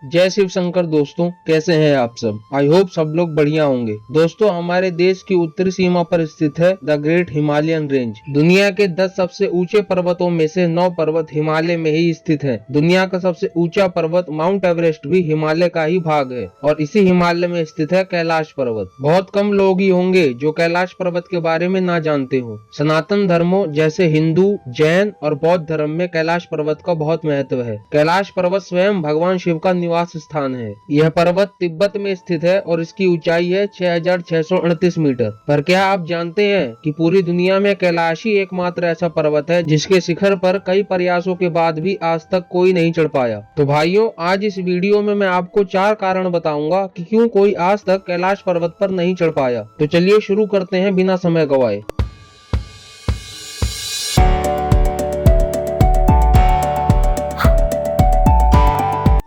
जय शिव शंकर दोस्तों, कैसे हैं आप सब। आई होप सब लोग बढ़िया होंगे। दोस्तों, हमारे देश की उत्तरी सीमा पर स्थित है द ग्रेट हिमालयन रेंज। दुनिया के 10 सबसे ऊंचे पर्वतों में से 9 पर्वत हिमालय में ही स्थित है। दुनिया का सबसे ऊंचा पर्वत माउंट एवरेस्ट भी हिमालय का ही भाग है और इसी हिमालय में स्थित है कैलाश पर्वत। बहुत कम लोग ही होंगे जो कैलाश पर्वत के बारे में ना जानते हो। सनातन धर्मों जैसे हिंदू, जैन और बौद्ध धर्म में कैलाश पर्वत का बहुत महत्व है। कैलाश पर्वत स्वयं भगवान शिव का निवास स्थान है। यह पर्वत तिब्बत में स्थित है और इसकी ऊंचाई है 6638 मीटर। पर क्या आप जानते हैं कि पूरी दुनिया में कैलाश ही एकमात्र ऐसा पर्वत है जिसके शिखर पर कई प्रयासों के बाद भी आज तक कोई नहीं चढ़ पाया। तो भाइयों, आज इस वीडियो में मैं आपको 4 कारण बताऊंगा कि क्यों कोई आज तक कैलाश पर्वत पर नहीं चढ़ पाया। तो चलिए शुरू करते हैं बिना समय गवाए।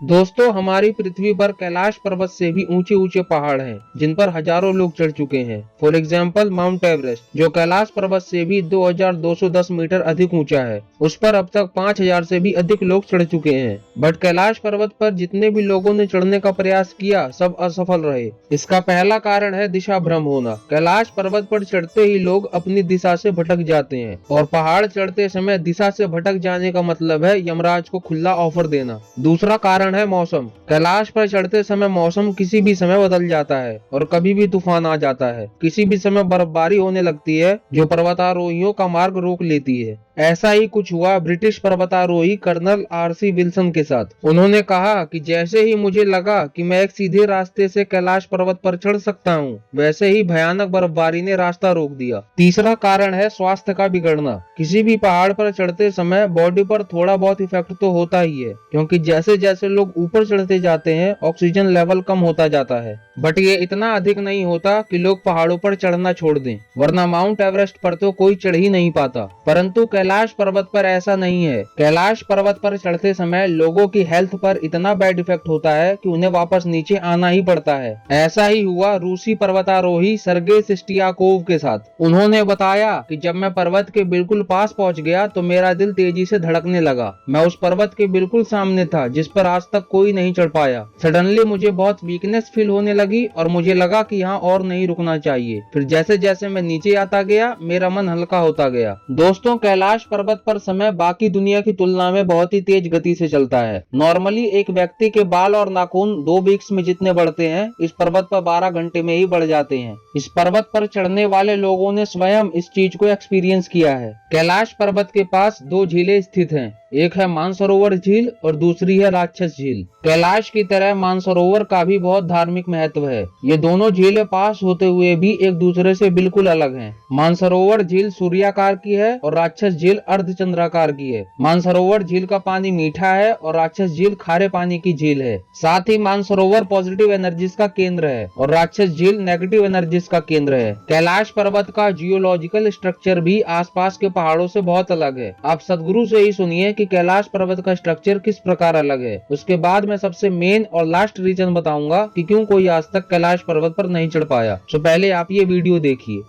दोस्तों, हमारी पृथ्वी पर कैलाश पर्वत से भी ऊंचे ऊंचे पहाड़ हैं जिन पर हजारों लोग चढ़ चुके हैं। फॉर एग्जाम्पल माउंट एवरेस्ट, जो कैलाश पर्वत से भी 2210 मीटर अधिक ऊंचा है, उस पर अब तक 5000 से भी अधिक लोग चढ़ चुके हैं। बट कैलाश पर्वत पर जितने भी लोगों ने चढ़ने का प्रयास किया, सब असफल रहे। इसका पहला कारण है दिशा भ्रम होना। कैलाश पर्वत पर चढ़ते ही लोग अपनी दिशा से भटक जाते हैं और पहाड़ चढ़ते समय दिशा से भटक जाने का मतलब है यमराज को खुला ऑफर देना। दूसरा कारण है मौसम। कैलाश पर चढ़ते समय मौसम किसी भी समय बदल जाता है और कभी भी तूफान आ जाता है। किसी भी समय बर्फबारी होने लगती है जो पर्वतारोहियों का मार्ग रोक लेती है। ऐसा ही कुछ हुआ ब्रिटिश पर्वतारोही कर्नल आरसी विल्सन के साथ। उन्होंने कहा कि जैसे ही मुझे लगा कि मैं एक सीधे रास्ते से कैलाश पर्वत पर चढ़ सकता हूँ, वैसे ही भयानक बर्फबारी ने रास्ता रोक दिया। तीसरा कारण है स्वास्थ्य का बिगड़ना। किसी भी पहाड़ पर चढ़ते समय बॉडी पर थोड़ा बहुत इफेक्ट तो होता ही है, क्योंकि जैसे जैसे लोग ऊपर चढ़ते जाते हैं ऑक्सीजन लेवल कम होता जाता है। बट ये इतना अधिक नहीं होता कि लोग पहाड़ों पर चढ़ना छोड़ दें, वरना माउंट एवरेस्ट पर तो कोई चढ़ ही नहीं पाता। परंतु कैलाश पर्वत पर ऐसा नहीं है। कैलाश पर्वत पर चढ़ते समय लोगों की हेल्थ पर इतना बैड इफेक्ट होता है कि उन्हें वापस नीचे आना ही पड़ता है। ऐसा ही हुआ रूसी पर्वतारोही सर्गेई सिस्टियाकोव के साथ। उन्होंने बताया कि जब मैं पर्वत के बिल्कुल पास पहुंच गया तो मेरा दिल तेजी से धड़कने लगा। मैं उस पर्वत के बिल्कुल सामने था जिस पर आज तक कोई नहीं चढ़ पाया। सडनली मुझे बहुत वीकनेस फील होने लगी और मुझे लगा कि यहाँ और नहीं रुकना चाहिए। फिर जैसे जैसे मैं नीचे आता गया, मेरा मन हल्का होता गया। दोस्तों, कैलाश पर्वत पर समय बाकी दुनिया की तुलना में बहुत ही तेज गति से चलता है। नॉर्मली एक व्यक्ति के बाल और नाखून 2 वीक्स में जितने बढ़ते हैं, इस पर्वत पर 12 घंटे में ही बढ़ जाते हैं। इस पर्वत पर चढ़ने वाले लोगों ने स्वयं इस चीज को एक्सपीरियंस किया है। कैलाश पर्वत के पास 2 झीलें स्थित हैं। एक है मानसरोवर झील और दूसरी है राक्षस झील। कैलाश की तरह मानसरोवर का भी बहुत धार्मिक महत्व है। ये दोनों झीलें पास होते हुए भी एक दूसरे से बिल्कुल अलग हैं। मानसरोवर झील सूर्याकार की है और राक्षस झील अर्धचंद्राकार की है। मानसरोवर झील का पानी मीठा है और राक्षस झील खारे पानी की झील है। साथ ही मानसरोवर पॉजिटिव एनर्जीज का केंद्र है और राक्षस झील नेगेटिव एनर्जीज का केंद्र है। कैलाश पर्वत का जियोलॉजिकल स्ट्रक्चर भी आसपास के पहाड़ों से बहुत अलग है। आप सदगुरु से ही सुनिए कि कैलाश पर्वत का स्ट्रक्चर किस प्रकार अलग है। उसके बाद मैं सबसे मेन और लास्ट रीजन बताऊंगा कि क्यों कोई आज तक कैलाश पर्वत पर नहीं चढ़ पाया। तो पहले आप ये वीडियो देखिए।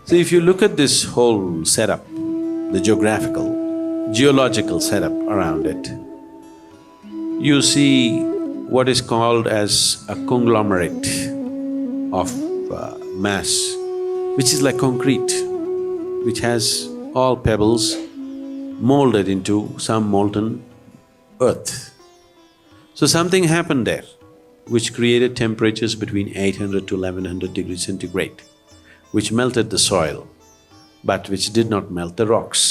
So if you look at this whole setup, the geographical, geological setup around it, you see what is called as a conglomerate of mass, which is like concrete, which has all pebbles molded into some molten earth. So something happened there which created temperatures between 800 to 1100 degrees centigrade, which melted the soil, but which did not melt the rocks.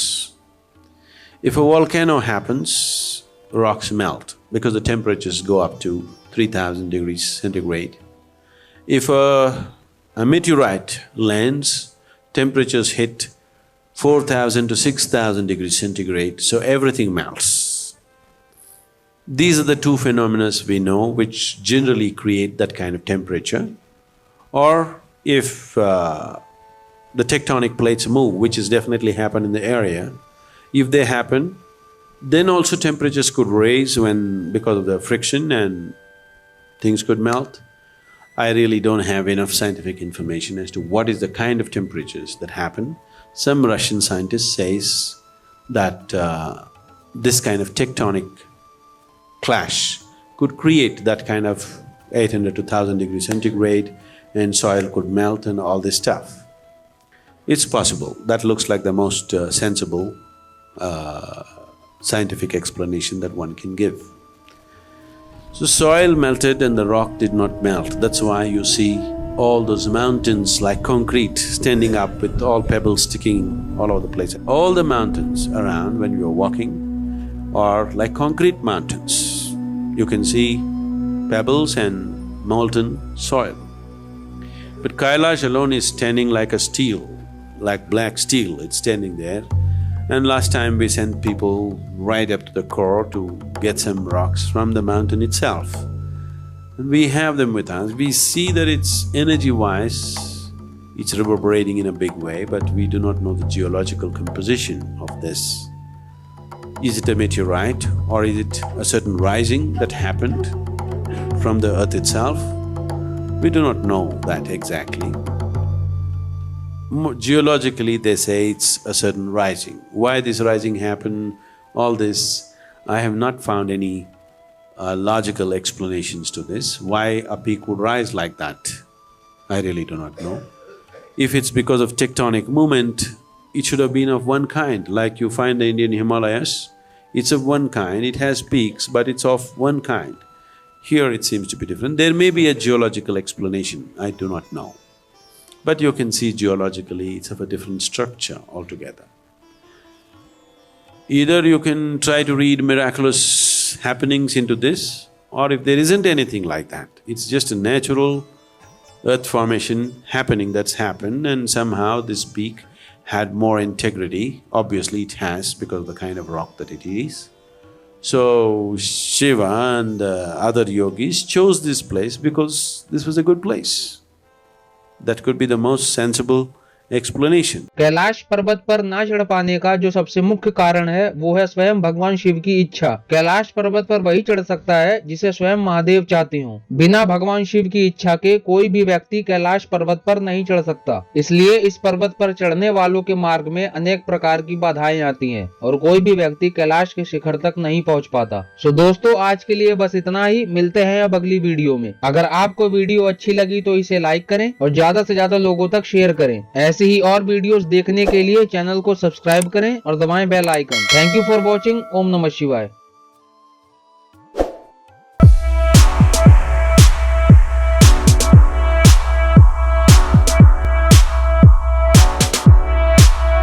If a volcano happens, rocks melt because the temperatures go up to 3000 degrees centigrade. If a meteorite lands, temperatures hit 4000 to 6000 degrees centigrade, so everything melts. These are the two phenomena we know which generally create that kind of temperature. Or if the tectonic plates move, which has definitely happened in the area, if they happen, then also temperatures could raise because of the friction and things could melt. I really don't have enough scientific information as to what is the kind of temperatures that happen. Some Russian scientist says that this kind of tectonic clash could create that kind of 800 to 1000 degrees centigrade and soil could melt and all this stuff. It's possible. That looks like the most sensible scientific explanation that one can give. So soil melted and the rock did not melt. That's why you see all those mountains like concrete standing up with all pebbles sticking all over the place. All the mountains around when you are walking are like concrete mountains. You can see pebbles and molten soil. But Kailash alone is standing like a steel, like black steel, it's standing there. And last time we sent people right up to the core to get some rocks from the mountain itself. And we have them with us. We see that it's energy-wise, it's reverberating in a big way, but we do not know the geological composition of this. Is it a meteorite or is it a certain rising that happened from the earth itself? We do not know that exactly. Geologically, they say it's a certain rising. Why this rising happened, all this, I have not found any logical explanations to this. Why a peak would rise like that, I really do not know. If it's because of tectonic movement, it should have been of one kind, like you find the Indian Himalayas. It's of one kind, it has peaks, but it's of one kind. Here it seems to be different. There may be a geological explanation, I do not know. But you can see geologically it's of a different structure altogether. Either you can try to read miraculous happenings into this, or if there isn't anything like that, it's just a natural earth formation happening that's happened and somehow this peak had more integrity. Obviously it has because of the kind of rock that it is. So Shiva and other yogis chose this place because this was a good place. That could be the most sensible explanation. Kailash पर्वत पर ना चढ़ पाने का जो सबसे मुख्य कारण है वो है स्वयं भगवान शिव की इच्छा। कैलाश पर्वत पर वही चढ़ सकता है जिसे स्वयं महादेव चाहते हों। बिना भगवान शिव की इच्छा के कोई भी व्यक्ति कैलाश पर्वत पर नहीं चढ़ सकता। इसलिए इस पर्वत पर चढ़ने वालों के मार्ग में अनेक प्रकार की बाधाएं आती हैं और कोई भी व्यक्ति कैलाश के शिखर तक नहीं पहुंच पाता। सो दोस्तों, आज के लिए बस इतना ही। मिलते हैं अब अगली वीडियो में। अगर आपको वीडियो अच्छी लगी तो इसे लाइक करें और ज्यादा से ज्यादा लोगों तक शेयर करें। ऐसे ही और वीडियोस देखने के लिए चैनल को सब्सक्राइब करें और दबाएं bell icon. Thank you for watching. ओम नमः शिवाय।